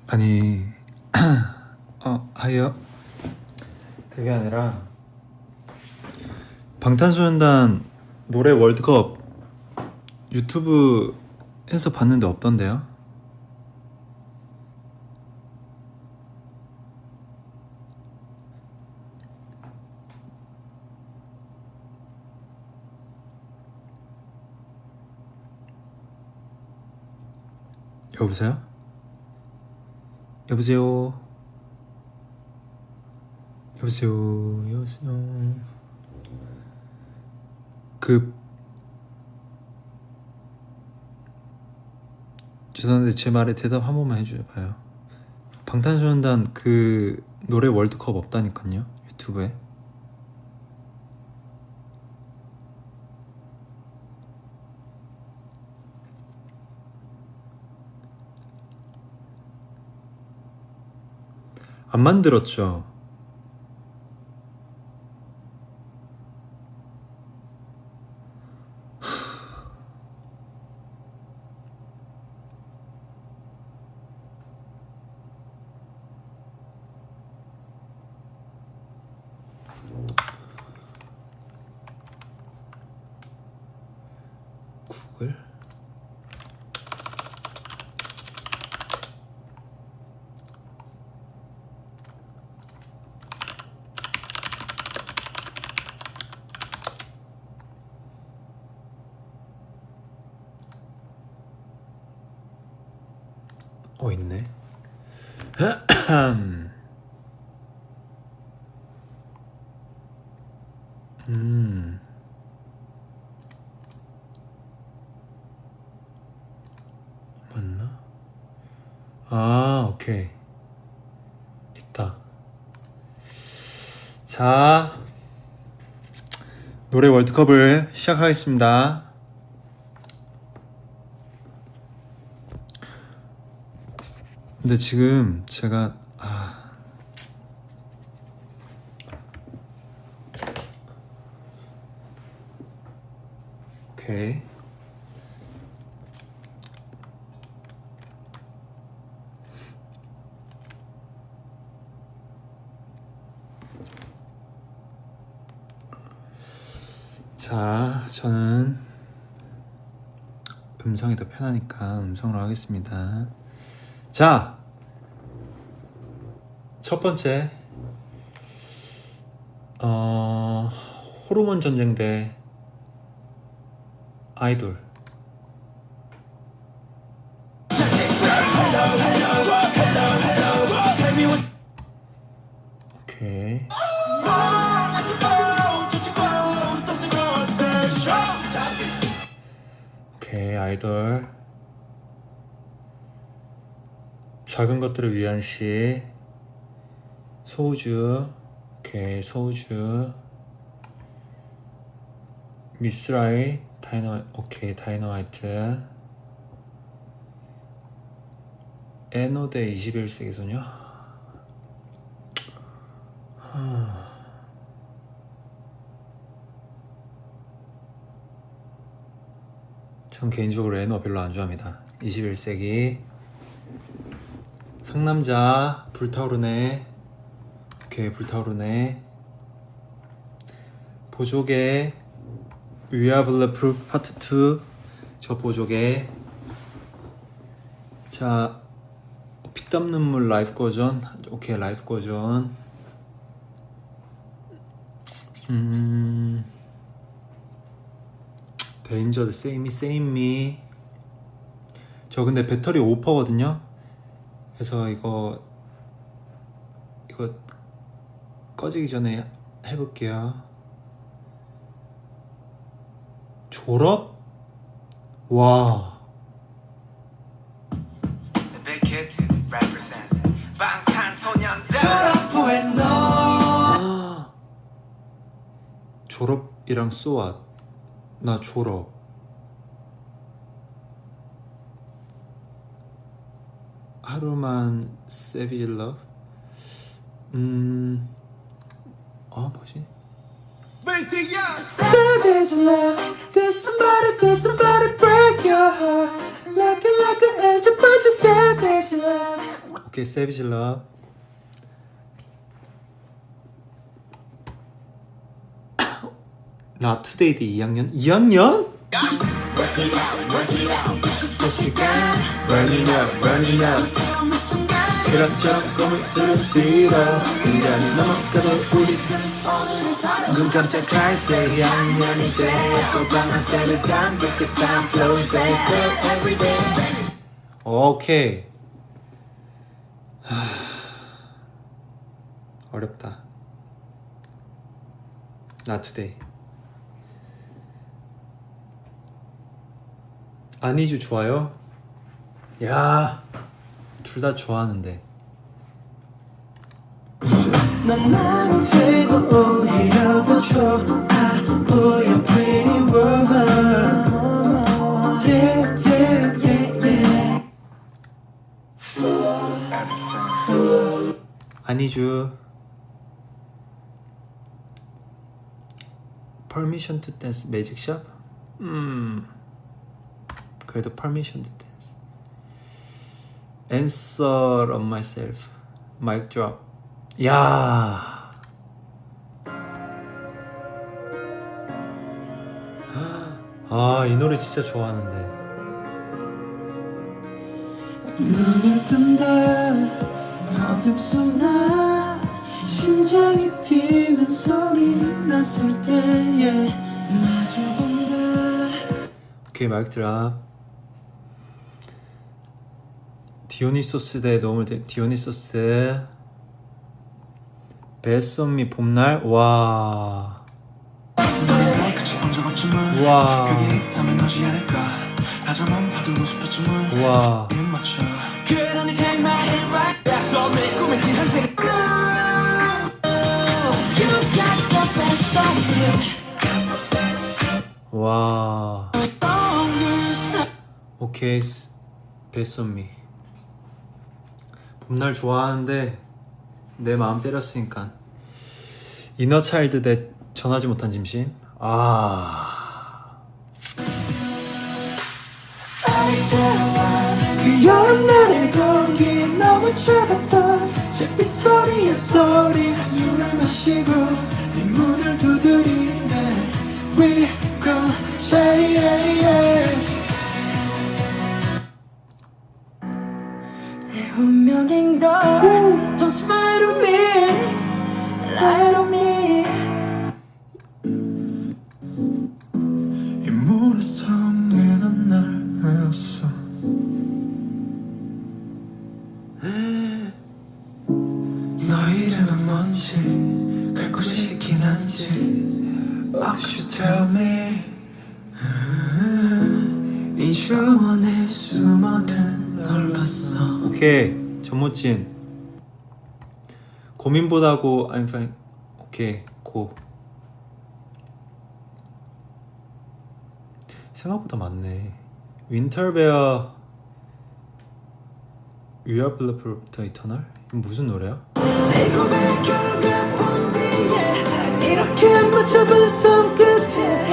아니 하여 그게 아니라 방탄소년단 노래 월드컵 유튜브에서 봤는데 없던데요? 여보세요? 여보세요? 여보세요? 여보세요? 죄송한데 제 말에 대답 한 번만 해줘봐요. 방탄소년단 그 노래 월드컵 없다니까요, 유튜브에. 안 만들었죠. 구글? 있네. 맞나? 오케이. 있다. 자, 노래 월드컵을 시작하겠습니다. 근데 지금 제가 오케이. 자, 저는 음성이 더 편하니까 음성으로 하겠습니다. 자, 첫 번째 호르몬 전쟁 대 아이돌. 오케이. 오케이, 아이돌. 작은 것들을 위한 시. 소우주. 오케이, 소우주. 미스라이. 오케이, 다이너마이트. 에노 대 21세기 소녀. 전 개인적으로 에노 별로 안 좋아합니다. 21세기. 상남자. 불타오르네. 오케이, 불타오르네. 보조개. We are bulletproof 파트 2. 저 보조개. 자, 피땀 눈물 라이브 버전. 오케이, 라이브 버전. 데인저 드 세임미. 저 근데 배터리 5%거든요. 그래서 이거 꺼지기 전에 해볼게요. 졸업? 와. Big Hit represent 방탄소년단 졸업이랑 쏘아. 나 졸업. 하루만 Savage Love. 뭐지? Savage love, there's somebody break your heart. Like an angel, but you're savage love. 오케이, Savage Love. 나 투데이드 2학년? 2학년? Running up 그럭저럭 꿈을 들어 인간이 넘어가도 우리 눈 깜짝할 새 양면이 돼 꽃방아 새를 담고 It's time flowing fast every day. 오케이. 어렵다. Not today. 아니주 좋아요? 야, 둘 다 좋아하는데. 난 나를 들고 오히려 더 좋아 보여 pretty woman. Yeah, yeah, yeah, yeah. 아니주. Permission to dance magic shop? 그래도 permission to dance. Answer on myself. Mic drop. 야. 이 노래 진짜 좋아하는데. 눈을 뜬다 어둠 속 나 심장이 뛰는 소리 났을 때에 마주본다. 오케이, 마이크 드랍. 디오니소스 대 너무 디오니소스. 베썸미 봄날. 와. 와. 와. 와. 오케이, 베썸미. 봄날 좋아하는데 내 마음 때렸으니까. 이너차일드 대 전하지 못한 짐심. 그 여름날의 공기 너무 차갑던 잿빛 소리의 소리 눈을 마시고 네 문을 두드리네 We go say yeah, yeah. 내 운명인걸 Don't smile on me Lie on me 이 모래성에 난 날 외웠어 너 이름은 뭔지 갈 곳이 있긴 한지 Oh, you tell me 이 정원에 숨어든 널 봤어. 오케이, 전모찐. 고민보다고 I'm fine. 오케이, 고. 생각보다 많네. 윈터베어 We are Bulletproof of the Eternal? 이건 무슨 노래야? 내 고백 결과본 위에 이렇게 맞춰본 손끝에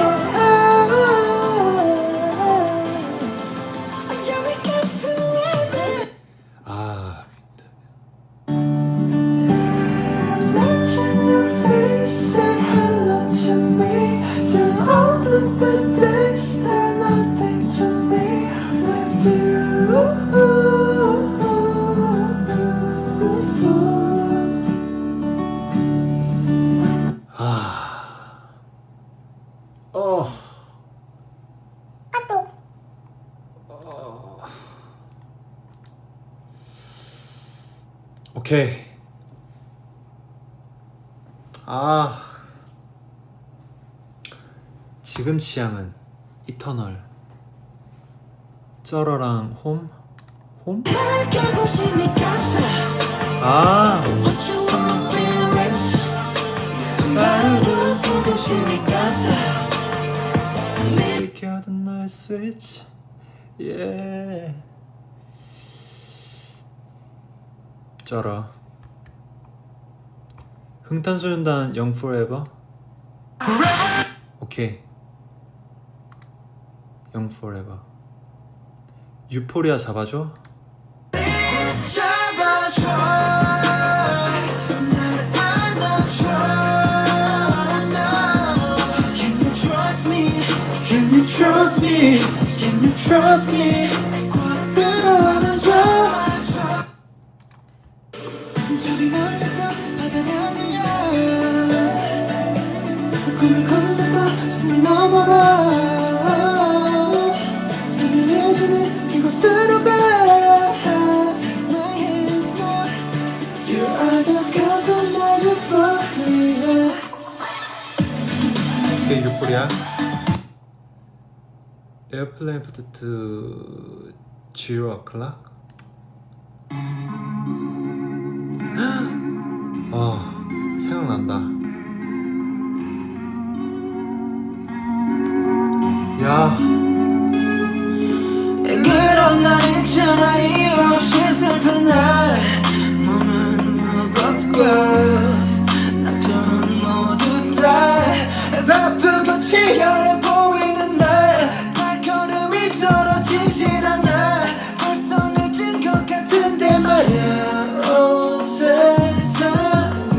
오케이. 지금 취향은 이터널. 쩌러랑 홈? 홈? 아! 느껴든 너의 스위치. 예. 쩌러. 흥탄소년단 Young Forever. 오케이. Young Forever. 유포리아 잡아줘. 잡아줘 나를 안아줘 Can you trust me? Can you trust me? Can you trust me? 꽉 끌어안아줘 저기 멀리서 바다가 들려 꿈을 건너서 숨을 넘어라 선명해지는 그곳으로 가 오케이 유포리아. 에어플레인 포트 0 o'clock. 생각난다. 야. 그럼 난 있잖아 이유 없이 슬픈 날 몸은 무겁고 나처럼 모두 다 바쁘고 치열해 보이는 날 발걸음이 떨어지질 않아 벌써 늦은 것 같은데 말야 온 세상이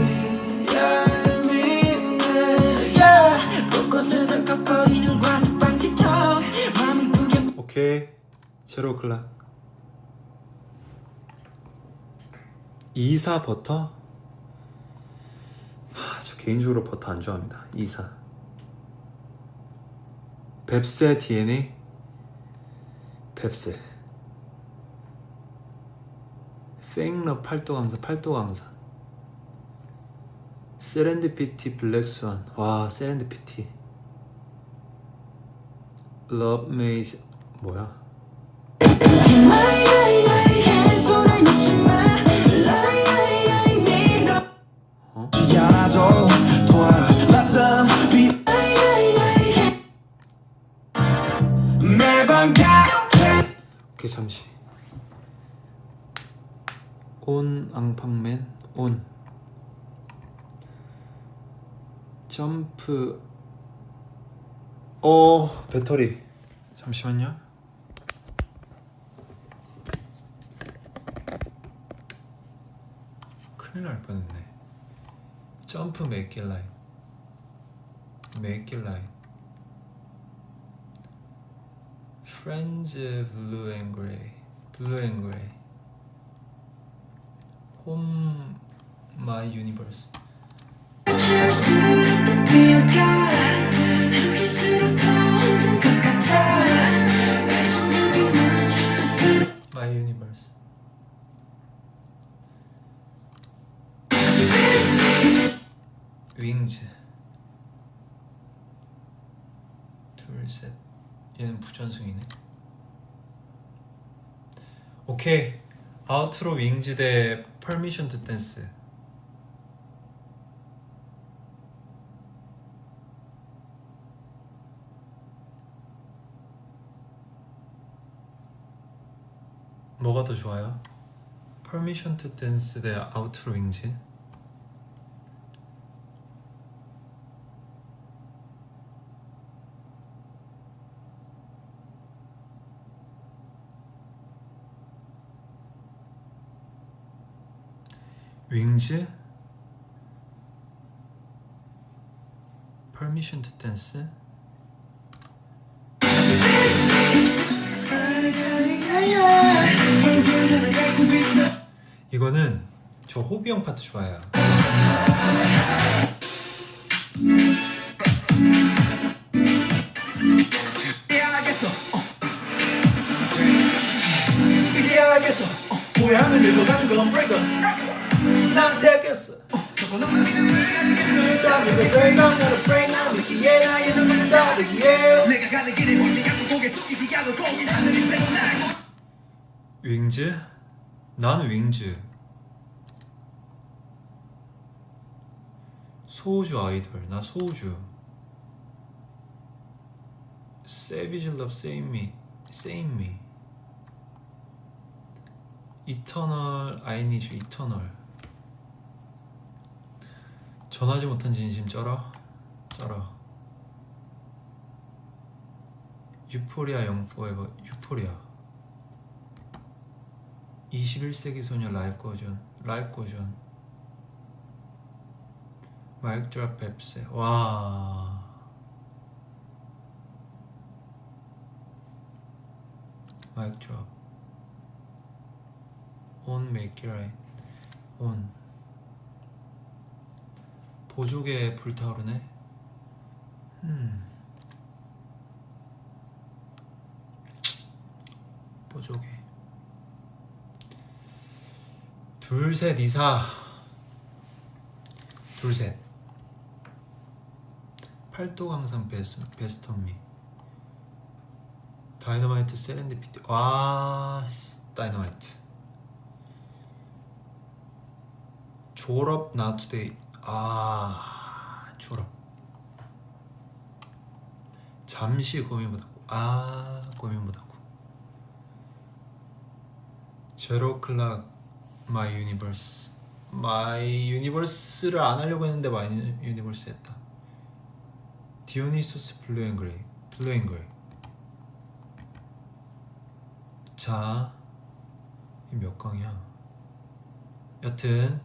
얄밉네 yeah. 곳곳을 덜컥거리는 과습방지턱 마음이 구겨 오케이. 0 o'clock. 2사 버터? 저 개인적으로 버터 안 좋아합니다. 2사. 뱁새 DNA? 뱁새. 페잉러 팔도강산. 세렌디피티 블랙스완. 와, 세렌디피티. 러브 메이즈 뭐야? 어? 오케이 잠시. 온 앙팡맨 온 점프. 배터리 잠시만요. 큰일 날 뻔했네. 점프 make it line Friends blue and gray Home my universe my universe 윙즈 둘셋 얘는 부전승이네. 오케이 아우트로 윙즈 대 퍼미션 투 댄스. 뭐가 더 좋아요? 퍼미션 투 댄스 대 아우트로 윙즈? 윙즈? 퍼미션 투 댄스? 이거는 저 호비 형 파트 좋아해요. 이제 알겠어 뭘 하면 늙어가는 건 breaker 난 되겠어 저거 너무 믿음을 가지게 사람이 왜 break I'm not afraid now 믿기에 나의 정보는 다르기에 내가 가는 길이 뭔지 윙즈? 난 윙즈. 소우주 아이돌. 나 소우주. Savage Love Save Me. Save Me. Eternal I Need You. Eternal. 전하지 못한 진심 쩔어. 쩔어. 유포리아 영 포에버. 유포리아. 21세기 소녀 라이브 버전. 라이브 버전. 마이크 드랍 뱁새. 와. 마이크 드랍. On make it right. On. 보조개 불타오르네. 보조개. 둘셋 이사. 둘셋. 팔도 강산 베스트 미. 다이너마이트 세렌디피티. 와, 다이너마이트. 졸업 나 투데이. 아, 졸업. 잠시 고민 못하고. 아, 고민 못하고. 제로 클락 마이 유니버스. 마이 유니버스를 안 하려고 했는데 마이 유니버스 했다. 디오니소스 블루 앤 그레이. 블루 앤 그레이. 자, 이 몇 강이야? 여튼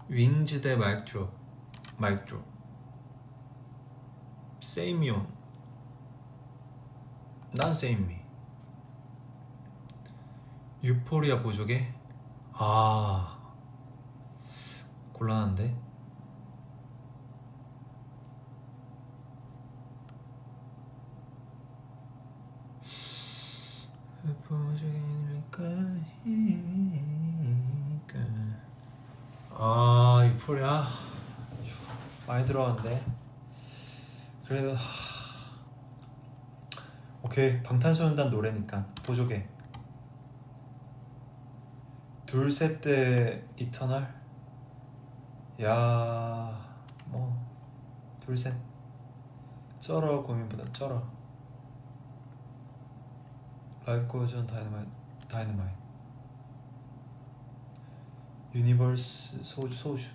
윙즈 대 마이크 드롭. 마이크 드롭. 세이미온. 난 세이미. 유포리아 보조개. 아, 곤란한데. 아, 유포리아 많이 들어왔는데. 그래도 오케이, 방탄소년단 노래니까 보조개. 둘셋 때 이터널. 야, 뭐 둘셋. 쩔어. 고민보다 쩔어. 라이프 고전 다이너마이트. 유니버스 소주.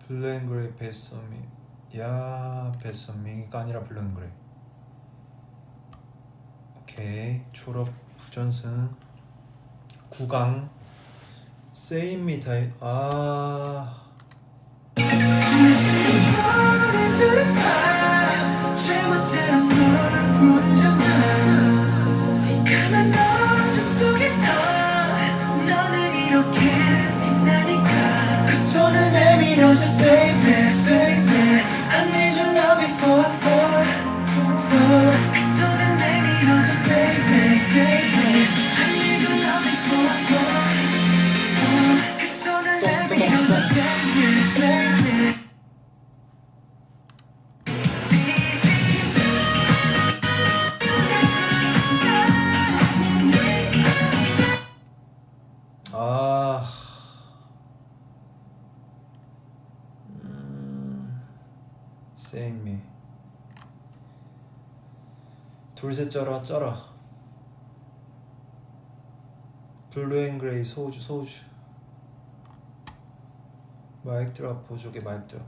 블루앤그레이 베스미. 야, 베스미가 아니라 블루앤그레이. 오케이, 졸업 부전승. 9강 세이미 다이. 아, 잘못대로 널 보내잖아. 가만 어둠 속에서 너는 이렇게 빛나니까. 그 손을 내밀어줘. Save me, save me. I need your love before I fall. 그 손을 내밀어줘. Save me, save me. I need your love before I fall. 그 손을 내밀어줘. Save me, save me. 아, 세이미. 둘셋 쩔어. 블루앤그레이 소우주. 마이크 드랍 보조개. 마이크 드랍.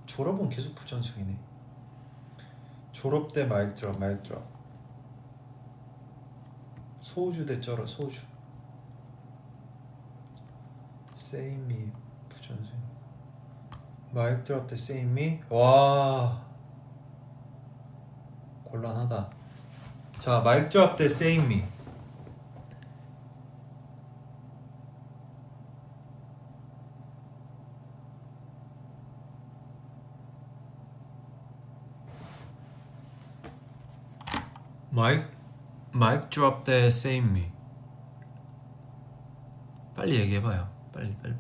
졸업은 계속 부전승이네. 졸업 때 마이크 드랍. 소우주 대 쩔어. 소우주. 세이미 부전승. 마이크 드랍 대 세이미. 와, 곤란하다. 자, 마이크 드랍 대 세이미. 마이크 드랍 대 Save Me. 빨리 얘기해봐요. 빨리. 빨리.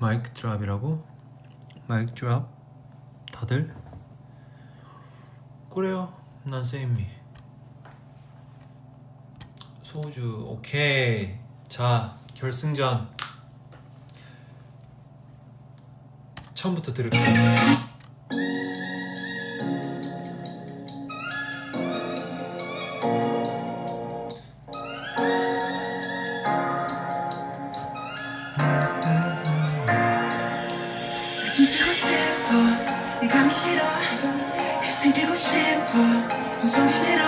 마이크 드랍이라고? 마이크 드랍? 다들? 그래요. 난 세임미. 소주. 오케이. 자, 결승전 처음부터 들을게요. 숨쉬고 싶어 이 밤이 싫어 생기고 싶어 무서우기 싫어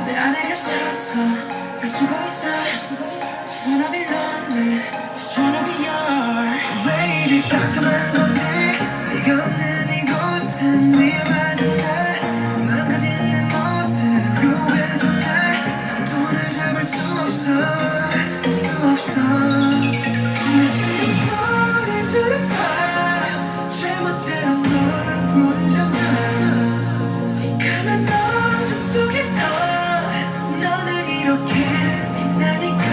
내 안에 갇혀서 날 죽어 있어 Just wanna be lonely Just wanna be yours 왜 이리 깜깜한 건지 네가 없는 이곳은 위험하던 날 망가진 내 모습 그래서 난 돈을 잡을 수 없어 내 심장 소리 들어봐 제멋대로 널 보내잖아 가만 어둠 속에서 너는 이렇게 빛나니까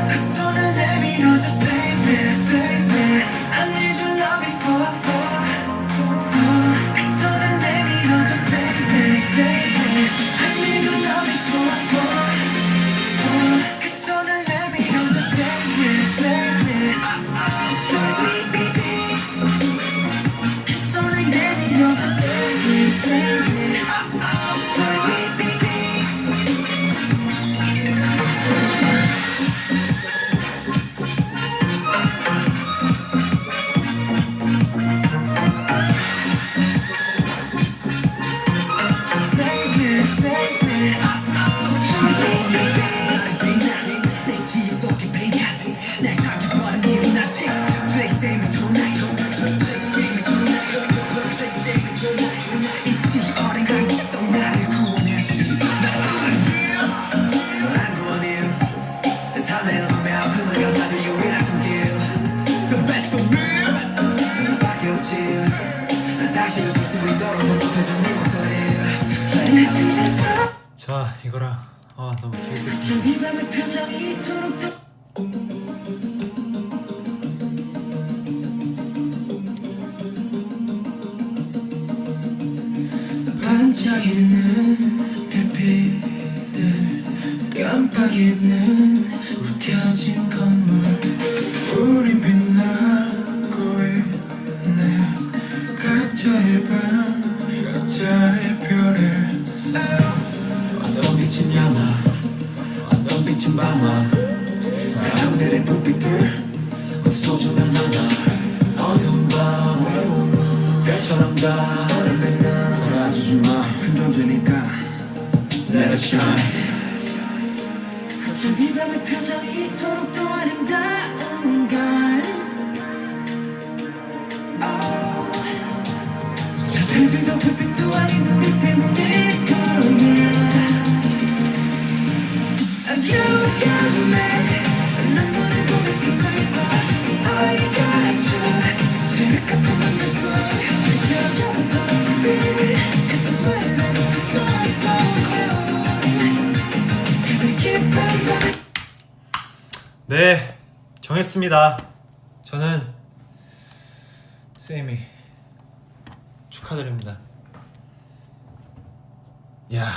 그 손을 내밀어줘 Save me, save me I need your love before 그 손을 내밀어줘 Save me, save me I need your love before 그 손을 내밀어줘 Save me, save me Save me, baby 그 손을 내밀어줘 Save me, save me Save me, baby Save me, save me Save me, baby 내 기억 속에 baby 날 삼켜버린 이유 nothing Please save me tonight Please save me tonight Please save me tonight 잊지 어린 감기 속 나를 구원해주니 난 원해요 삶의 어둠의 아픔을 감싸줘 유일한 손길 The best for me 너밖에 없지 나 다시 웃을 수 있도록 더 높여준 네 목소리 내 심장 자, 이거랑 너무 길게 저기 밤의 표정이 이토록 더 반짝이는 별빛들 깜빡이는 불 켜진 건물 우린 빛나고 있네 각자의 방 각자의 별에서 어떤 빛은 야마 어떤 빛은 밤아 사람들의 불빛들 모두 소중한 하나 어두운 밤 외로운 밤 별처럼 다 사라지지 마 큰 존재니까 Let it shine 저기 밤의 표정이 이토록 더 아름다운 걸 저 별들도 불빛도 아닌 우리 때문일 거야 You got me 난 너를 보며 빛날 봐 I got you 제일 가끔한 내 손 새겨본 사랑의 빛 그때 말을 하고 있었던 가장 깊은 밤에 네, 정했습니다. 저는 세이미 축하드립니다. 야,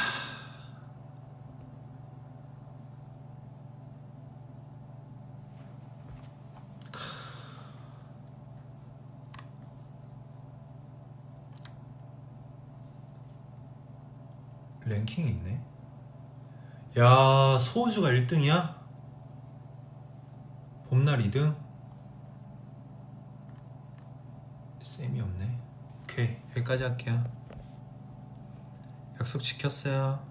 랭킹이 있네. 야, 소우주가 1등이야? 봄날 2등? 쌤이 없네. 오케이, 여기까지 할게요. 약속 지켰어요.